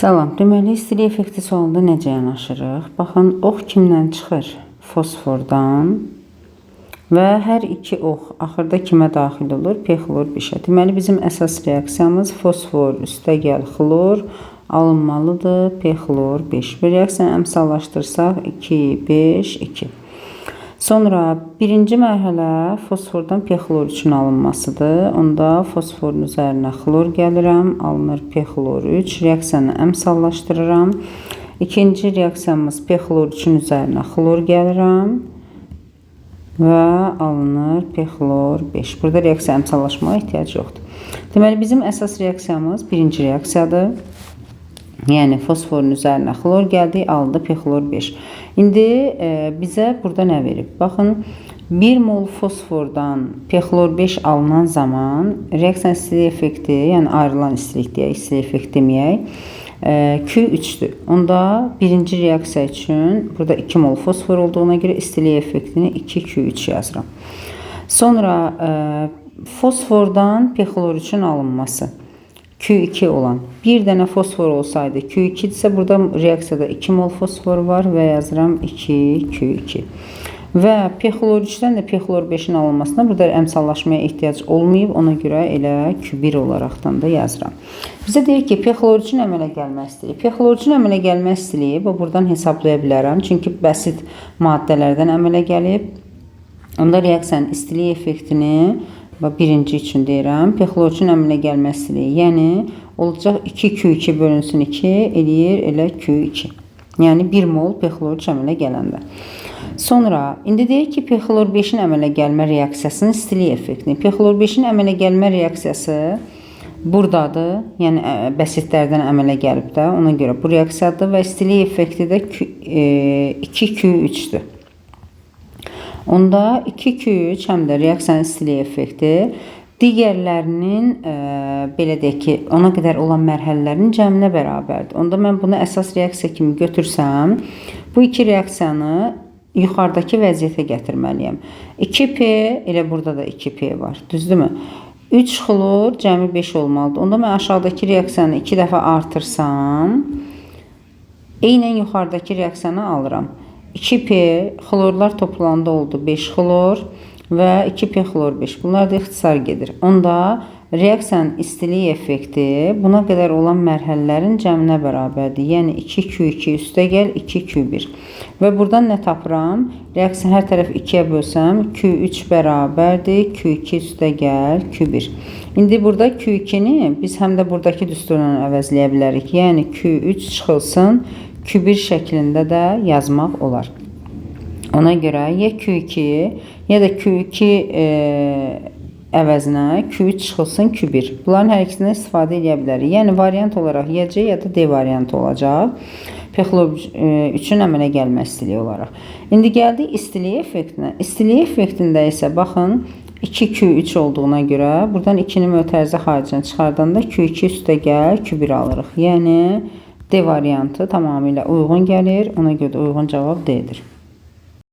Salam. Deməli, istilik effekti sualında necə yanaşırıq? Baxın, ox kimdən çıxır? Fosfordan və hər iki ox axırda kimə daxil olur? P-xlor 5-ə. Deməli, bizim əsas reaksiyamız fosfor üstəgəl xlor alınmalıdır. P-xlor 5. Bu reaksiyanı əmsallaşdırsaq 2, 5, 2. Sonra birinci mərhələ fosfordan P-xlor üçün alınmasıdır. Onda fosforun üzərinə xlor gəlirəm, alınır P-xlor 3. Reaksiyanı əmsallaşdırıram. İkinci reaksiyamız P-xlor 3-ün üzərinə xlor gəlirəm və alınır P-xlor 5. Burada reaksiya əmsallaşmağa ehtiyac yoxdur. Deməli, bizim əsas reaksiyamız birinci reaksiyadır. Yəni fosforun üzərinə xlor gəldi, aldı P-xlor 5. İndi bizə burada nə verib? Baxın, 1 mol fosfordan P-xlor 5 alınan zaman reaksiya istilik effekti, yəni ayrılan istilik deyək, istilik effekt deməyək, Q3'dür. Onda birinci reaksiya üçün burada 2 mol fosfor olduğuna görə istilik effektini 2Q3 yazıram. Sonra fosfordan P-xlor üçün alınması. Q2 olan. Bir dənə fosfor olsaydı Q2 ise burada reaksiyada 2 mol fosfor var və yazıram 2Q2. Və P-xlor 3-dən də P-xlor 5-in alınmasına burada əmsallaşmaya ehtiyac olmayıb. Ona görə elə Q1 olaraqdan da yazıram. Bizə deyir ki, P-xlor 3-ün əmələ gəlmə istiliyi. P-xlor 3-ün əmələ gəlmə istiliyi buradan hesablaya bilərəm. Çünki bəsit maddələrdən əmələ gəlib. Onda reaksiyanın istilik effektini birinci üçün deyirəm. P-xlor 3-ün əmələ gəlmə istiliyi. Yəni olacaq 2Q2 bölünsün 2 eləyir elə Q2. Yəni 1 mol P-xlor 3 əmələ gələndə. Sonra indi deyək ki, P-xlor 5-in əmələ gəlmə reaksiyasının istilik effektini. P-xlor 5-in əmələ gəlmə reaksiyası buradadır. Yəni bəsitlərdən əmələ gəlib də. Ona görə bu reaksiyadır və istilik effekti də 2Q3-dür. Onda 2Q3 həm də reaksiyanın istilik effekti digərlərinin belə deyək ki, ona qədər olan mərhələlərin cəminə bərabərdir. Onda mən bunu əsas reaksiya kimi götürsəm, bu iki reaksiyanı yuxarıdakı vəziyyətə gətirməliyəm. 2P, elə burada da 2P var, düzdürmü? 3 xlor cəmi 5 olmalıdır. Onda mən aşağıdakı reaksiyanı 2 dəfə artırsam, eynən yuxarıdakı reaksiyanı alıram. 2P xlorlar toplananda oldu 5 xlor və 2P xlor 5. Bunlar da ixtisar gedir. Onda reaksiyanın istilik effekti buna qədər olan mərhələlərin cəminə bərabərdir. Yəni 2Q2 üstəgəl 2Q1. Və buradan nə tapıram? Reaksiyanı hər tərəf 2-yə bölsəm Q3 bərabərdir Q2 üstəgəl Q1. İndi burada Q2-ni biz həm də buradakı düsturla əvəzləyə bilərik. Yəni Q3 çıxılsın Q1 şəklində də yazmaq olar. Ona görə ya Q2 ya da Q2 əvəzinə Q3 çıxılsın Q1. Bunların hər ikisindən istifadə edə bilərik. Yəni variant olaraq ya C ya da D variantı olacaq. P-xlor 3-ün əmələ gəlmə istiliyi olaraq. İndi gəldik istilik effektinə. İstilik effektində isə baxın 2Q3 olduğuna görə buradan 2-ni mötərizə xaricinə çıxardanda Q2 üstəgəl Q1 alırıq. Yəni D variantı tamamilə uyğun gəlir. Ona görə də uyğun cavab D'dir.